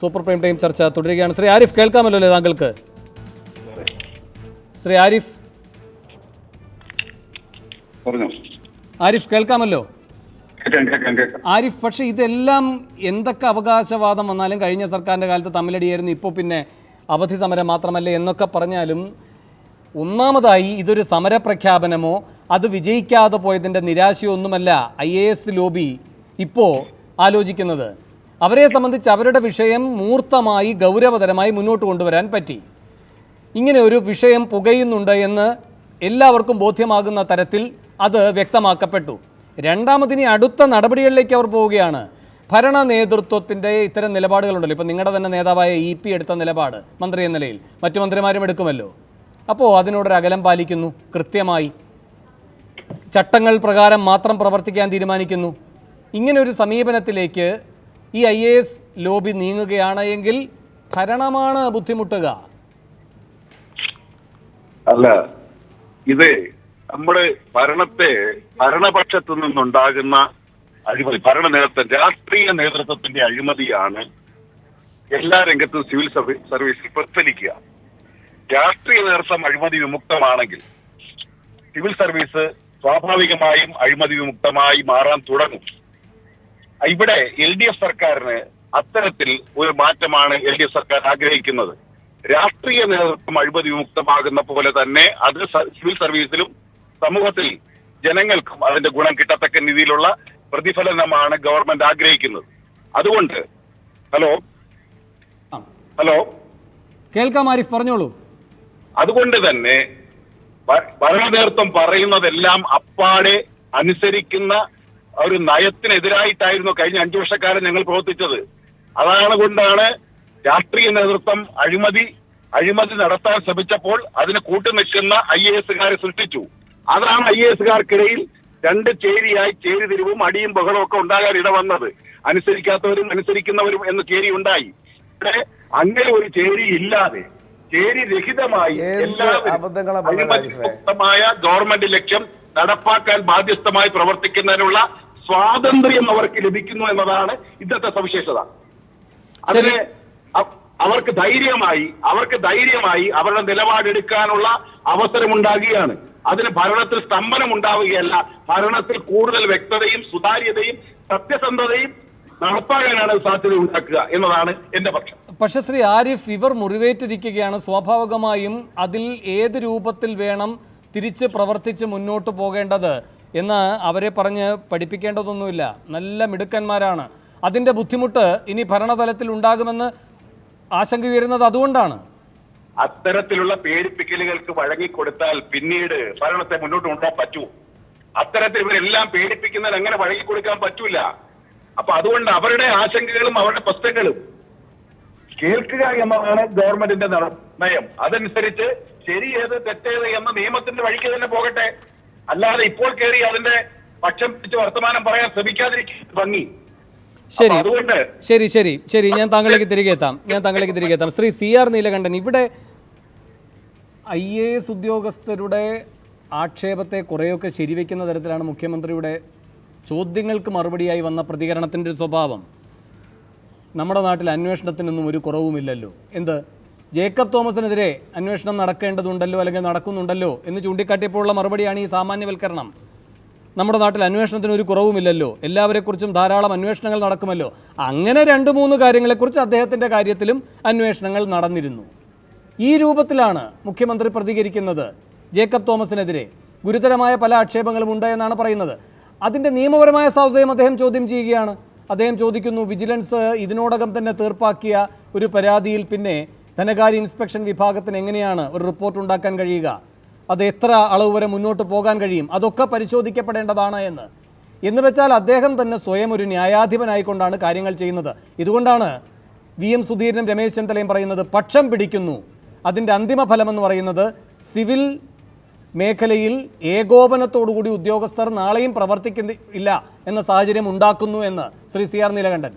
Super prime time ചർച്ച തുടരുകയാണ്. ശ്രീ ആരിഫ്, കേൾക്കാമല്ലോ അല്ലേ താങ്കൾക്ക്? ശ്രീ ആരിഫ് ആരിഫ് കേൾക്കാമല്ലോ? ആരിഫ്, പക്ഷേ ഇതെല്ലാം എന്തൊക്കെ അവകാശവാദം വന്നാലും കഴിഞ്ഞ സർക്കാരിൻ്റെ കാലത്ത് തമ്മിലടിയായിരുന്നു, ഇപ്പോൾ പിന്നെ അവധി സമരം മാത്രമല്ലേ എന്നൊക്കെ പറഞ്ഞാലും, ഒന്നാമതായി ഇതൊരു സമരപ്രഖ്യാപനമോ അത് വിജയിക്കാതെ പോയതിൻ്റെ നിരാശയോ ഒന്നുമല്ല IAS ലോബി ഇപ്പോൾ ആലോചിക്കുന്നത്. അവരെ സംബന്ധിച്ച് അവരുടെ വിഷയം മൂർത്തമായി ഗൗരവതരമായി മുന്നോട്ട് കൊണ്ടുവരാൻ പറ്റി. ഇങ്ങനെ ഒരു വിഷയം പുകയുന്നുണ്ട് എന്ന് എല്ലാവർക്കും ബോധ്യമാകുന്ന തരത്തിൽ അത് വ്യക്തമാക്കപ്പെട്ടു. രണ്ടാമതിനി അടുത്ത നടപടികളിലേക്ക് അവർ പോവുകയാണ്. ഭരണ നേതൃത്വത്തിൻ്റെ ഇത്തരം നിലപാടുകളുണ്ടല്ലോ, ഇപ്പം നിങ്ങളുടെ തന്നെ നേതാവായ EP എടുത്ത നിലപാട് മന്ത്രി എന്ന നിലയിൽ മറ്റു മന്ത്രിമാരും എടുക്കുമല്ലോ. അപ്പോൾ അതിനോടൊരു അകലം പാലിക്കുന്നു, കൃത്യമായി ചട്ടങ്ങൾ പ്രകാരം മാത്രം പ്രവർത്തിക്കാൻ തീരുമാനിക്കുന്നു. ഇങ്ങനെ ഒരു സമീപനത്തിലേക്ക് ഈ IAS ലോബി നീങ്ങുകയാണ് എങ്കിൽ ഭരണമാണ് ബുദ്ധിമുട്ടുക. അല്ല, ഇത് നമ്മുടെ ഭരണപക്ഷത്തു നിന്നുണ്ടാകുന്ന അഴിമതി, രാഷ്ട്രീയ നേതൃത്വത്തിന്റെ അഴിമതിയാണ് എല്ലാ രംഗത്തും സിവിൽ സർവീസിൽ പ്രതിഫലിക്കുക. രാഷ്ട്രീയ നേതൃത്വം അഴിമതി വിമുക്തമാണെങ്കിൽ സിവിൽ സർവീസ് സ്വാഭാവികമായും അഴിമതി വിമുക്തമായി മാറാൻ തുടങ്ങും. ഇവിടെ LDF സർക്കാരിന് അത്തരത്തിൽ ഒരു മാറ്റമാണ് LDF സർക്കാർ ആഗ്രഹിക്കുന്നത്. രാഷ്ട്രീയ നേതൃത്വം അഴിമതി വിമുക്തമാകുന്ന പോലെ തന്നെ അത് സിവിൽ സർവീസിലും സമൂഹത്തിൽ ജനങ്ങൾക്കും അതിന്റെ ഗുണം കിട്ടത്തക്ക രീതിയിലുള്ള പ്രതിഫലനമാണ് ഗവൺമെന്റ് ആഗ്രഹിക്കുന്നത്. അതുകൊണ്ട് ഹലോ കേൾക്കാം ആരിഫ്, പറഞ്ഞോളൂ. അതുകൊണ്ട് തന്നെ ഭരണ നേതൃത്വം പറയുന്നതെല്ലാം അപ്പാടെ അനുസരിക്കുന്ന ഒരു നയത്തിനെതിരായിട്ടായിരുന്നു കഴിഞ്ഞ 5 വർഷക്കാലം ഞങ്ങൾ പ്രവർത്തിച്ചത്. കൊണ്ടാണ് രാഷ്ട്രീയ നേതൃത്വം അഴിമതി നടത്താൻ ശ്രമിച്ചപ്പോൾ അതിന് കൂട്ടുനിൽക്കുന്ന IAS-കാരെ സൃഷ്ടിച്ചു. അതാണ് IAS-കാർക്കിടയിൽ രണ്ട് ചേരിയായി ചേരിതിരിവും അടിയും ബഹളവും ഒക്കെ ഉണ്ടാകാൻ ഇടവന്നത്. അനുസരിക്കാത്തവരും അനുസരിക്കുന്നവരും എന്ന ചേരി ഉണ്ടായി. ഇവിടെ അങ്ങനെ ഒരു ചേരി ഇല്ലാതെ ചേരി രഹിതമായി അഴിമതിമുക്തമായ ഗവൺമെന്റ് ലക്ഷ്യം നടപ്പാക്കാൻ ബാധ്യസ്ഥമായി പ്രവർത്തിക്കുന്നതിനുള്ള സ്വാതന്ത്ര്യം അവർക്ക് ലഭിക്കുന്നു എന്നതാണ് ഇന്നത്തെ സവിശേഷത. അതിന് അവർക്ക് ധൈര്യമായി അവരുടെ നിലപാടെടുക്കാനുള്ള അവസരമുണ്ടാകുകയാണ്. അതിന് ഭരണത്തിൽ സ്തംഭനം ഉണ്ടാവുകയല്ല, ഭരണത്തിൽ കൂടുതൽ വ്യക്തതയും സുതാര്യതയും സത്യസന്ധതയും നടപ്പാക്കാനാണ് സാധ്യത ഉണ്ടാക്കുക എന്നതാണ് എന്റെ പക്ഷം. പക്ഷേ ശ്രീ ആരിഫ്, ഇവർ മുറിവേറ്റിരിക്കുകയാണ്. സ്വാഭാവികമായും അതിൽ ഏത് രൂപത്തിൽ വേണം തിരിച്ച് പ്രവർത്തിച്ച് മുന്നോട്ട് പോകേണ്ടത് എന്ന് അവരെ പറഞ്ഞ് പഠിപ്പിക്കേണ്ടതൊന്നുമില്ല. നല്ല മിടുക്കന്മാരാണ്. അതിൻ്റെ ബുദ്ധിമുട്ട് ഇനി ഭരണതലത്തിൽ ഉണ്ടാകുമെന്ന് ആശങ്ക ഉയരുന്നത് അതുകൊണ്ടാണ്. അത്തരത്തിലുള്ള പേടിപ്പിക്കലുകൾക്ക് വഴങ്ങിക്കൊടുത്താൽ പിന്നീട് ഭരണത്തെ മുന്നോട്ട് കൊണ്ടുപോകാൻ പറ്റൂ. അത്തരത്തിൽ ഇവരെല്ലാം പേടിപ്പിക്കുന്നതിന് അങ്ങനെ വഴങ്ങിക്കൊടുക്കാൻ പറ്റൂല. അപ്പൊ അതുകൊണ്ട് അവരുടെ ആശങ്കകളും അവരുടെ പ്രശ്നങ്ങളും കേൾക്കുക എന്നതാണ് ഗവൺമെന്റിന്റെ നയം. അതനുസരിച്ച് ശരിയേത് തെറ്റേത് എന്ന നിയമത്തിന്റെ വഴിക്ക് തന്നെ പോകട്ടെ. അല്ലാതെ ഇപ്പോൾ കയറി അതിന്റെ പക്ഷം പിടിച്ച് വർത്തമാനം പറയാൻ ശ്രമിക്കാതിരിക്കും ഭംഗി. ശരി ഞാൻ താങ്കളിലേക്ക് തിരികെ എത്താം. ശ്രീ CR നീലകണ്ഠൻ, ഇവിടെ IAS ഉദ്യോഗസ്ഥരുടെ ആക്ഷേപത്തെ കുറേയൊക്കെ ശരിവെക്കുന്ന തരത്തിലാണ് മുഖ്യമന്ത്രിയുടെ ചോദ്യങ്ങൾക്ക് മറുപടിയായി വന്ന പ്രതികരണത്തിൻ്റെ ഒരു സ്വഭാവം. നമ്മുടെ നാട്ടിൽ അന്വേഷണത്തിനൊന്നും ഒരു കുറവുമില്ലല്ലോ, ജേക്കബ് തോമസിനെതിരെ അന്വേഷണം നടക്കേണ്ടതുണ്ടല്ലോ അല്ലെങ്കിൽ നടക്കുന്നുണ്ടല്ലോ എന്ന് ചൂണ്ടിക്കാട്ടിയപ്പോഴുള്ള മറുപടിയാണ് ഈ സാമാന്യവൽക്കരണം. നമ്മുടെ നാട്ടിൽ അന്വേഷണത്തിന് ഒരു കുറവുമില്ലല്ലോ, എല്ലാവരെക്കുറിച്ചും ധാരാളം അന്വേഷണങ്ങൾ നടക്കുമല്ലോ. അങ്ങനെ 2-3 കാര്യങ്ങളെക്കുറിച്ച് അദ്ദേഹത്തിൻ്റെ കാര്യത്തിലും അന്വേഷണങ്ങൾ നടന്നിരുന്നു. ഈ രൂപത്തിലാണ് മുഖ്യമന്ത്രി പ്രതികരിക്കുന്നത്. ജേക്കബ് തോമസിനെതിരെ ഗുരുതരമായ പല ആക്ഷേപങ്ങളും ഉണ്ട് എന്നാണ് പറയുന്നത്. അതിൻ്റെ നിയമപരമായ സാധുതയും അദ്ദേഹം ചോദ്യം ചെയ്യുകയാണ്. അദ്ദേഹം ചോദിക്കുന്നു, വിജിലൻസ് ഇതിനോടകം തന്നെ തീർപ്പാക്കിയ ഒരു പരാതിയിൽ പിന്നെ ധനകാര്യ ഇൻസ്പെക്ഷൻ വിഭാഗത്തിന് എങ്ങനെയാണ് ഒരു റിപ്പോർട്ട് ഉണ്ടാക്കാൻ കഴിയുക? അത് എത്ര അളവ് വരെ മുന്നോട്ട് പോകാൻ കഴിയും? അതൊക്കെ പരിശോധിക്കപ്പെടേണ്ടതാണ് എന്ന് വെച്ചാൽ അദ്ദേഹം തന്നെ സ്വയം ഒരു ന്യായാധിപനായിക്കൊണ്ടാണ് കാര്യങ്ങൾ ചെയ്യുന്നത്. ഇതുകൊണ്ടാണ് VM സുധീരനും രമേശ് ചെന്നിത്തലയും പറയുന്നത് പക്ഷം പിടിക്കുന്നു. അതിൻ്റെ അന്തിമ ഫലമെന്ന് പറയുന്നത് സിവിൽ മേഖലയിൽ ഏകോപനത്തോടുകൂടി ഉദ്യോഗസ്ഥർ നാളെയും പ്രവർത്തിക്കുന്നില്ല എന്ന സാഹചര്യം ഉണ്ടാക്കുന്നു എന്ന് ശ്രീ CR നീലകണ്ഠൻ.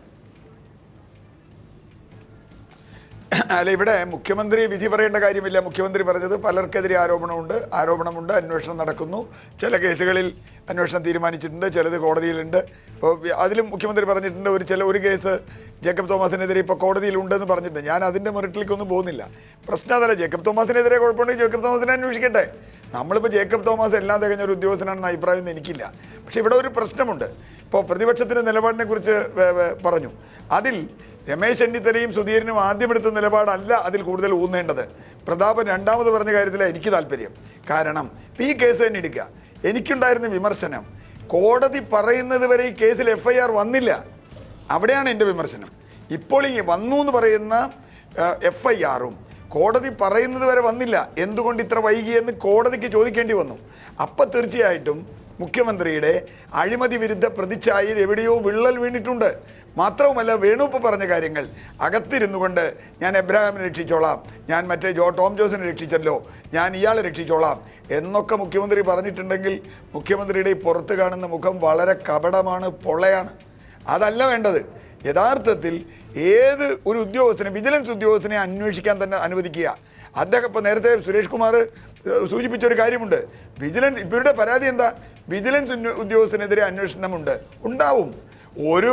അല്ല, ഇവിടെ മുഖ്യമന്ത്രി വിധി പറയേണ്ട കാര്യമില്ല. മുഖ്യമന്ത്രി പറഞ്ഞത് പലർക്കെതിരെ ആരോപണമുണ്ട്, അന്വേഷണം നടക്കുന്നു, ചില കേസുകളിൽ അന്വേഷണം തീരുമാനിച്ചിട്ടുണ്ട്, ചിലത് കോടതിയിലുണ്ട്. ഇപ്പോൾ അതിലും മുഖ്യമന്ത്രി പറഞ്ഞിട്ടുണ്ട് ഒരു കേസ് ജേക്കബ് തോമസിനെതിരെ ഇപ്പോൾ കോടതിയിലുണ്ടെന്ന് പറഞ്ഞിട്ടുണ്ട്. ഞാൻ അതിൻ്റെ മെറിറ്റിലേക്കൊന്നും പോകുന്നില്ല. പ്രശ്നം അതല്ല. ജേക്കബ് തോമസിനെതിരെ കുഴപ്പമുണ്ടെങ്കിൽ ജേക്കബ് തോമസിനെ അന്വേഷിക്കട്ടെ. നമ്മളിപ്പോൾ ജേക്കബ് തോമസ് എല്ലാം തികഞ്ഞ ഒരു ഉദ്യോഗസ്ഥനാണെന്ന് അഭിപ്രായം എനിക്കില്ല. പക്ഷേ ഇവിടെ ഒരു പ്രശ്നമുണ്ട്. ഇപ്പോൾ പ്രതിപക്ഷത്തിൻ്റെ നിലപാടിനെ കുറിച്ച് പറഞ്ഞു. അതിൽ രമേശ് ചെന്നിത്തലയും സുധീരനും ആദ്യമെടുത്ത നിലപാടല്ല അതിൽ കൂടുതൽ ഊന്നേണ്ടത്. പ്രതാപൻ രണ്ടാമത് പറഞ്ഞ കാര്യത്തിലാണ് എനിക്ക് താല്പര്യം. കാരണം ഈ കേസ് തന്നെ എടുക്കുക. എനിക്കുണ്ടായിരുന്ന വിമർശനം, കോടതി പറയുന്നത് വരെ ഈ കേസിൽ FIR വന്നില്ല. അവിടെയാണ് എൻ്റെ വിമർശനം. ഇപ്പോൾ ഈ വന്നു എന്ന് പറയുന്ന FIR-ഉം കോടതി പറയുന്നത് വരെ വന്നില്ല. എന്തുകൊണ്ട് ഇത്ര വൈകിയെന്ന് കോടതിക്ക് ചോദിക്കേണ്ടി വന്നു. അപ്പം തീർച്ചയായിട്ടും മുഖ്യമന്ത്രിയുടെ അഴിമതി വിരുദ്ധ പ്രതിച്ഛായയിൽ എവിടെയോ വിള്ളൽ വീണിട്ടുണ്ട്. മാത്രവുമല്ല, വേണു ഇപ്പോൾ പറഞ്ഞ കാര്യങ്ങൾ അകത്തിരുന്നു കൊണ്ട് ഞാൻ എബ്രഹാമിനെ രക്ഷിച്ചോളാം, ഞാൻ മറ്റേ ടോം ജോസിനെ രക്ഷിച്ചല്ലോ, ഞാൻ ഇയാളെ രക്ഷിച്ചോളാം എന്നൊക്കെ മുഖ്യമന്ത്രി പറഞ്ഞിട്ടുണ്ടെങ്കിൽ മുഖ്യമന്ത്രിയുടെ ഈ പുറത്ത് കാണുന്ന മുഖം വളരെ കപടമാണ്, പൊള്ളയാണ്. അതല്ല വേണ്ടത്. യഥാർത്ഥത്തിൽ ഏത് ഒരു ഉദ്യോഗസ്ഥനെ, വിജിലൻസ് ഉദ്യോഗസ്ഥനെ അന്വേഷിക്കാൻ തന്നെ അനുവദിക്കുക. അദ്ദേഹം ഇപ്പോൾ നേരത്തെ സുരേഷ് കുമാർ സൂചിപ്പിച്ചൊരു കാര്യമുണ്ട്. വിജിലൻസ് ഇവരുടെ പരാതി എന്താ? വിജിലൻസ് ഉദ്യോഗസ്ഥനെതിരെ അന്വേഷണമുണ്ട്, ഉണ്ടാവും.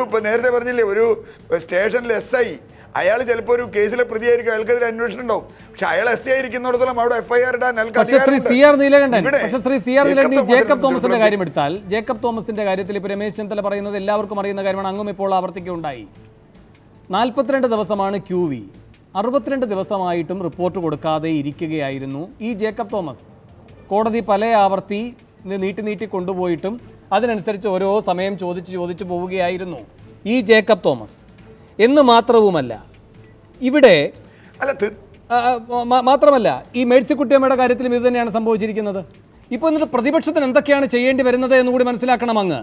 ഇപ്പോൾ നേരത്തെ പറഞ്ഞില്ലേ, ഒരു സ്റ്റേഷനിൽ SI, അയാൾ ചിലപ്പോൾ ഒരു കേസിലെ പ്രതിയായിരിക്കും, അയാൾക്കെതിരെ അന്വേഷണം ഉണ്ടാവും. പക്ഷെ അയാൾ SI ആയിരിക്കുന്നിടത്തോളം അവിടെ FIR ഇടാൻ ജേക്കബ് തോമസിന്റെ കാര്യം എടുത്താൽ, ജേക്കബ് തോമസിന്റെ കാര്യത്തിൽ ഇപ്പോൾ രമേശ് ചെന്നിത്തല പറയുന്നത് എല്ലാവർക്കും അറിയുന്ന കാര്യമാണ്. അങ്ങും ഇപ്പോൾ ആവർത്തിക്കുകയുണ്ടായി. 42 ദിവസമാണ് QV. 62 ദിവസമായിട്ടും റിപ്പോർട്ട് കൊടുക്കാതെ ഇരിക്കുകയായിരുന്നു ഈ ജേക്കബ് തോമസ്. കോടതി പല ആവർത്തി നീട്ടി കൊണ്ടുപോയിട്ടും അതിനനുസരിച്ച് ഓരോ സമയം ചോദിച്ചു പോവുകയായിരുന്നു ഈ ജേക്കബ് തോമസ്. എന്ന് മാത്രവുമല്ല, ഇവിടെ മാത്രമല്ല ഈ മേഴ്സിക്കുട്ടിയമ്മയുടെ കാര്യത്തിലും ഇത് തന്നെയാണ് സംഭവിച്ചിരിക്കുന്നത്. ഇപ്പോൾ എന്നിട്ട് പ്രതിപക്ഷത്തിന് എന്തൊക്കെയാണ് ചെയ്യേണ്ടി വരുന്നത് എന്നുകൂടി മനസ്സിലാക്കണം. അങ്ങ്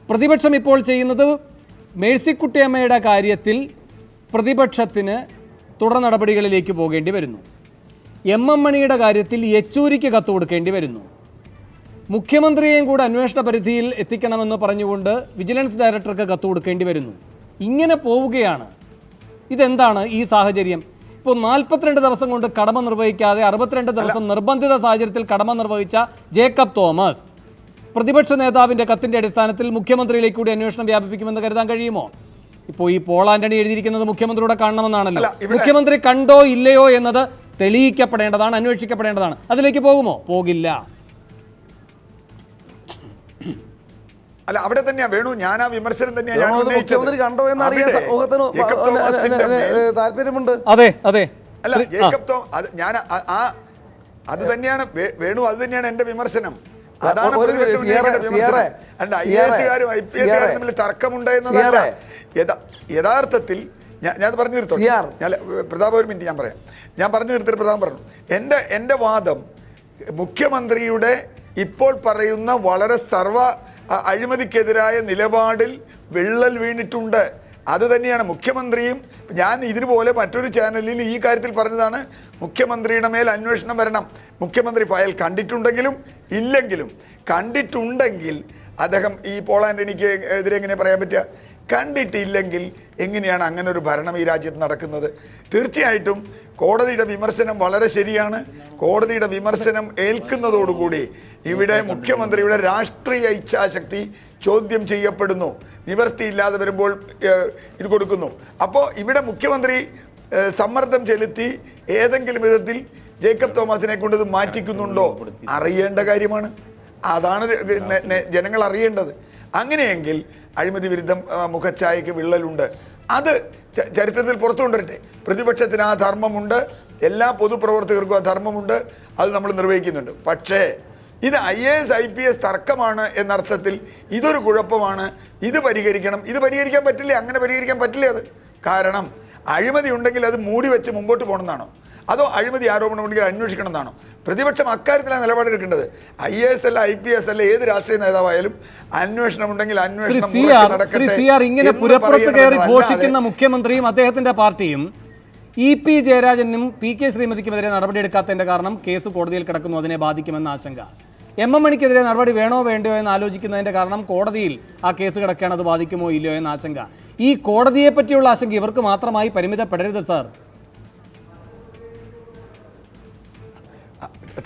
പ്രതിപക്ഷം ഇപ്പോൾ ചെയ്യുന്നത്, മേഴ്സിക്കുട്ടിയമ്മയുടെ കാര്യത്തിൽ പ്രതിപക്ഷത്തിന് തുടർ നടപടികളിലേക്ക് പോകേണ്ടി വരുന്നു. MM മണിയുടെ കാര്യത്തിൽ യെച്ചൂരിക്ക് കത്ത് കൊടുക്കേണ്ടി വരുന്നു. മുഖ്യമന്ത്രിയെയും കൂടെ അന്വേഷണ പരിധിയിൽ എത്തിക്കണമെന്ന് പറഞ്ഞുകൊണ്ട് വിജിലൻസ് ഡയറക്ടർക്ക് കത്ത് കൊടുക്കേണ്ടി വരുന്നു. ഇങ്ങനെ പോവുകയാണ്. ഇതെന്താണ് ഈ സാഹചര്യം? ഇപ്പോൾ 42 ദിവസം കൊണ്ട് കടമ നിർവഹിക്കാതെ 62 ദിവസം നിർബന്ധിത സാഹചര്യത്തിൽ കടമ നിർവഹിച്ച ജേക്കബ് തോമസ് പ്രതിപക്ഷ നേതാവിൻ്റെ കത്തിൻ്റെ അടിസ്ഥാനത്തിൽ മുഖ്യമന്ത്രിയിലേക്ക് കൂടി അന്വേഷണം വ്യാപിപ്പിക്കുമെന്ന് കരുതാൻ കഴിയുമോ? ഇപ്പോൾ ഈ പോൾ ആന്റണി എഴുതിയിരിക്കുന്നത് മുഖ്യമന്ത്രിയോടെ കാണണമെന്നാണല്ലോ. മുഖ്യമന്ത്രി കണ്ടോ ഇല്ലയോ എന്നത് തെളിയിക്കപ്പെടേണ്ടതാണ്, അന്വേഷിക്കപ്പെടേണ്ടതാണ്. അതിലേക്ക് പോകുമോ? പോകില്ല. അല്ല, അവിടെ തന്നെയാ വേണു, ഞാൻ ആ വിമർശനം തന്നെയാണ്. മുഖ്യമന്ത്രി കണ്ടോ എന്നറിയാൻ സമൂഹത്തിന് താല്പര്യമുണ്ട്. അതെ അതെ. അല്ല, ജേക്കബ് തോമസ്, അത് തന്നെയാണ് വേണു, അത് തന്നെയാണ് എന്റെ വിമർശനം. അതാണ് IAS-കാരും IPS-കാരും തമ്മിൽ തർക്കമുണ്ട് എന്നതല്ല. യഥാർത്ഥത്തിൽ ഞാൻ പറഞ്ഞു നിർത്തും. പ്രതാപ് ഒരു മിനിറ്റ് ഞാൻ പറഞ്ഞു നിർത്തിയിട്ട് പ്രതാപ് പറഞ്ഞു. എൻ്റെ വാദം, മുഖ്യമന്ത്രിയുടെ ഇപ്പോൾ പറയുന്ന വളരെ അഴിമതിക്കെതിരായ നിലപാടിൽ വിള്ളൽ വീണിട്ടുണ്ട്. അത് തന്നെയാണ് മുഖ്യമന്ത്രിയും. ഞാൻ ഇതിനുപോലെ മറ്റൊരു ചാനലിൽ ഈ കാര്യത്തിൽ പറഞ്ഞതാണ്, മുഖ്യമന്ത്രിയുടെ മേൽ അന്വേഷണം വരണം. മുഖ്യമന്ത്രി ഫയൽ കണ്ടിട്ടുണ്ടെങ്കിലും ഇല്ലെങ്കിലും, കണ്ടിട്ടുണ്ടെങ്കിൽ അദ്ദേഹം ഈ പോൾ ആന്റണിക്ക് എതിരെ എങ്ങനെ പറയാൻ പറ്റുക? കണ്ടിട്ടില്ലെങ്കിൽ എങ്ങനെയാണ് അങ്ങനെ ഒരു ഭരണം ഈ രാജ്യത്ത് നടക്കുന്നത്? തീർച്ചയായിട്ടും കോടതിയുടെ വിമർശനം വളരെ ശരിയാണ്. കോടതിയുടെ വിമർശനം ഏൽക്കുന്നതോടുകൂടി ഇവിടെ മുഖ്യമന്ത്രിയുടെ രാഷ്ട്രീയ ഇച്ഛാശക്തി ചോദ്യം ചെയ്യപ്പെടുന്നു. നിവർത്തിയില്ലാതെ വരുമ്പോൾ ഇത് കൊടുക്കുന്നു. അപ്പോൾ ഇവിടെ മുഖ്യമന്ത്രി സമ്മർദ്ദം ചെലുത്തി ഏതെങ്കിലും വിധത്തിൽ ജേക്കബ് തോമസിനെ കൊണ്ട് ഇത് മാറ്റിക്കുന്നുണ്ടോ അറിയേണ്ട കാര്യമാണ്. അതാണ് ജനങ്ങൾ അറിയേണ്ടത്. അങ്ങനെയെങ്കിൽ അഴിമതി വിരുദ്ധ മുഖച്ഛായയ്ക്ക് വിള്ളലുണ്ട്. അത് ചരിത്രത്തിൽ പുറത്തു കൊണ്ടുവരട്ടെ. പ്രതിപക്ഷത്തിന് ആ ധർമ്മമുണ്ട്, എല്ലാ പൊതുപ്രവർത്തകർക്കും ആ ധർമ്മമുണ്ട്, അത് നമ്മൾ നിർവഹിക്കുന്നുണ്ട്. പക്ഷേ ഇത് IAS IPS തർക്കമാണ് എന്നർത്ഥത്തിൽ ഇതൊരു കുഴപ്പമാണ്, ഇത് പരിഹരിക്കാൻ പറ്റില്ല. അങ്ങനെ പരിഹരിക്കാൻ പറ്റില്ല. അത് കാരണം അഴിമതി ഉണ്ടെങ്കിൽ അത് മൂടി വെച്ച് മുമ്പോട്ട് പോകണമെന്നാണോ? അതോ അഴിമതി ആരോപണം ഉണ്ടെങ്കിൽ അന്വേഷിക്കണം എന്നാണോ? പ്രതിപക്ഷം അക്കാര്യത്തിലാണ് നിലപാടെടുക്കേണ്ടത്. IAS അല്ല IPS അല്ല ഏത് രാഷ്ട്രീയ നേതാവായാലും അന്വേഷണം ഉണ്ടെങ്കിൽ ഇങ്ങനെ പുറത്ത് കയറി ഘോഷിക്കുന്ന മുഖ്യമന്ത്രിയും അദ്ദേഹത്തിന്റെ പാർട്ടിയും EP ജയരാജനും PK ശ്രീമതിക്കുമെതിരെ നടപടിയെടുക്കാത്തതിന്റെ കാരണം കേസ് കോടതിയിൽ കിടക്കുന്നു, അതിനെ ബാധിക്കുമെന്ന ആശങ്ക. MM മണിക്കെതിരെ നടപടി വേണോ വേണ്ടയോ എന്ന് ആലോചിക്കുന്നതിന്റെ കാരണം കോടതിയിൽ ആ കേസ് കിടക്കുകയാണ്, അത് ബാധിക്കുമോ ഇല്ലയോ എന്ന ആശങ്ക. ഈ കോടതിയെ പറ്റിയുള്ള ആശങ്ക ഇവർക്ക് മാത്രമായി പരിമിതപ്പെടരുത് സാർ.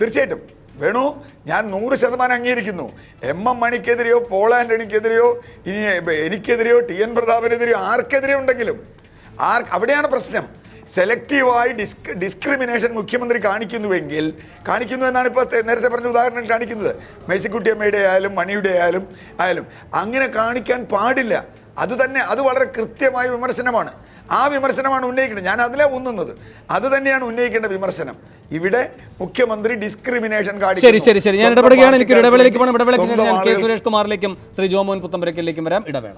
തീർച്ചയായിട്ടും വേണു, ഞാൻ 100% അംഗീകരിക്കുന്നു. എം മണിക്കെതിരെയോ പോൾ ആന്റണിക്കെതിരെയോ ഇനി എനിക്കെതിരെയോ TN പ്രതാപനെതിരെയോ ആർക്കെതിരെ ഉണ്ടെങ്കിലും അവിടെയാണ് പ്രശ്നം. സെലക്റ്റീവായി ഡിസ്ക്രിമിനേഷൻ മുഖ്യമന്ത്രി കാണിക്കുന്നു എന്നാണ് ഇപ്പോൾ നേരത്തെ പറഞ്ഞ ഉദാഹരണം കാണിക്കുന്നത്. മേഴ്സിക്കുട്ടിയമ്മയുടെ ആയാലും മണിയുടെ ആയാലും അങ്ങനെ കാണിക്കാൻ പാടില്ല. അത് വളരെ കൃത്യമായ വിമർശനമാണ്. ആ വിമർശനമാണ് ഉന്നയിക്കേണ്ടത്. ഞാൻ അതിലെ ഊന്നുന്നത് അത് തന്നെയാണ് ഉന്നയിക്കേണ്ട വിമർശനം. ഇവിടെ മുഖ്യമന്ത്രി ഡിസ്ക്രിമിനേഷൻ ശരി ഞാൻ ഇടപെടുകയാണ്. എനിക്ക് ഇടവേളയിലേക്ക് പോകണം. ഇടവേളയ്ക്ക് ശേഷം ഞാൻ കെ സുരേഷ് കുമാറിലേക്കും ശ്രീ ജോമോൻ പുത്തമ്പരക്കലിലേക്കും വരാം. ഇടവേള.